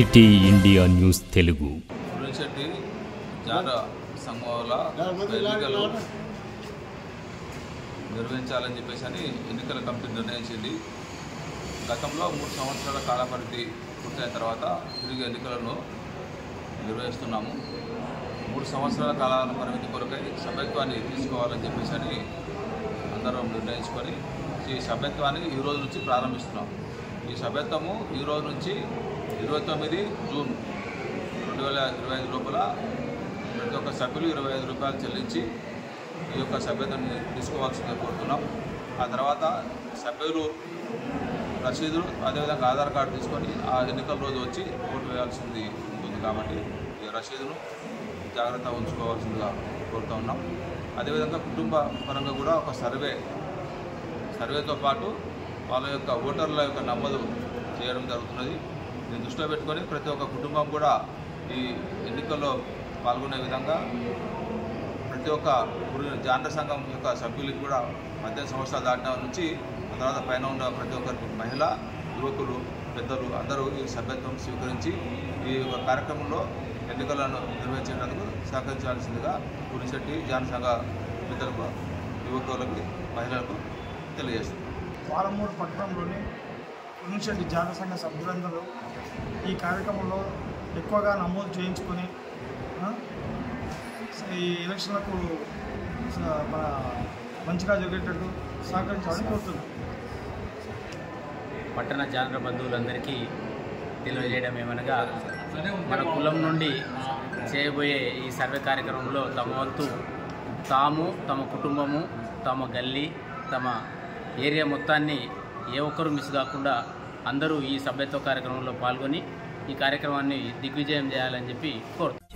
City India news Telugu Pulishetty జాడ సంఘంలో ఎన్నికలు నిర్వహించాలని చెప్పేసి ఎన్నికల కమిటీ నిర్ణయించింది. గతంలో 3 సంవత్సరాల కాలపరిధి పూర్తయిన తర్వాత తిరిగి ఎన్నికలను నిర్వహిస్తున్నాము. 3 సంవత్సరాల కాల పరిమితి కొరకై సభ్యత్వాన్ని తీసుకోవాలని చెప్పేసి అందరం నిర్ణయించుకొని ఈ సభ్యత్వాన్ని ఈ రోజు నుంచి ప్రారంభిస్తున్నాం. ఈ సభ్యత్వము ఈ రోజు నుంచి 29 జూన్ 2025 లోపల ప్రతి ఒక్క సభ్యులు 25 రూపాయలు చెల్లించి ఈ యొక్క సభ్యత్వాన్ని తీసుకోవాల్సిందిగా కోరుతున్నాం. ఆ తర్వాత సభ్యులు రసీదులు అదేవిధంగా ఆధార్ కార్డు తీసుకొని ఆ ఎన్నికల రోజు వచ్చి ఓటు వేయాల్సింది ఉంటుంది. కాబట్టి ఈ రసీదును జాగ్రత్తగా ఉంచుకోవాల్సిందిగా కోరుతూ ఉన్నాం. అదేవిధంగా కుటుంబ పరంగా కూడా ఒక సర్వేతో పాటు వాళ్ళ యొక్క ఓటర్ల యొక్క నమోదు చేయడం జరుగుతున్నది. దీన్ని దృష్టిలో పెట్టుకొని ప్రతి ఒక్క కుటుంబం కూడా ఈ ఎన్నికల్లో పాల్గొనే విధంగా ప్రతి ఒక్క జానర సంఘం యొక్క సభ్యులకి కూడా 18 సంవత్సరాలు దాటిన నుంచి ఆ తర్వాత పైన ఉన్న ప్రతి ఒక్కరికి మహిళ, యువకులు, పెద్దలు అందరూ ఈ సభ్యత్వం స్వీకరించి ఈ కార్యక్రమంలో ఎన్నికలను నిర్వహించేందుకు సహకరించాల్సిందిగా పులిశెట్టి జానర సంఘ పెద్దలకు, యువకులకి, మహిళలకు తెలియజేస్తుంది. పాలమూరు పట్టణంలోని పులిశెట్టి జానర సంఘ సభ్యులందరూ ఈ కార్యక్రమంలో ఎక్కువగా నమోదు చేయించుకొని ఈ ఎలక్షన్లకు మన మంచిగా జరిగేటట్టు సహకరించాలని కోరుతున్నాం. పట్టణ జానర బంధువులందరికీ తెలియజేయడం ఏమనగా మన కులం నుండి చేయబోయే ఈ సర్వే కార్యక్రమంలో తమ వంతు తాము, తమ కుటుంబము, తమ గల్లీ, తమ ఏరియా మొత్తాన్ని ఏ ఒక్కరూ మిస్ కాకుండా అందరూ ఈ సభ్యత్వ కార్యక్రమంలో పాల్గొని ఈ కార్యక్రమాన్ని దిగ్విజయం చేయాలని చెప్పి కోరుతున్నాం.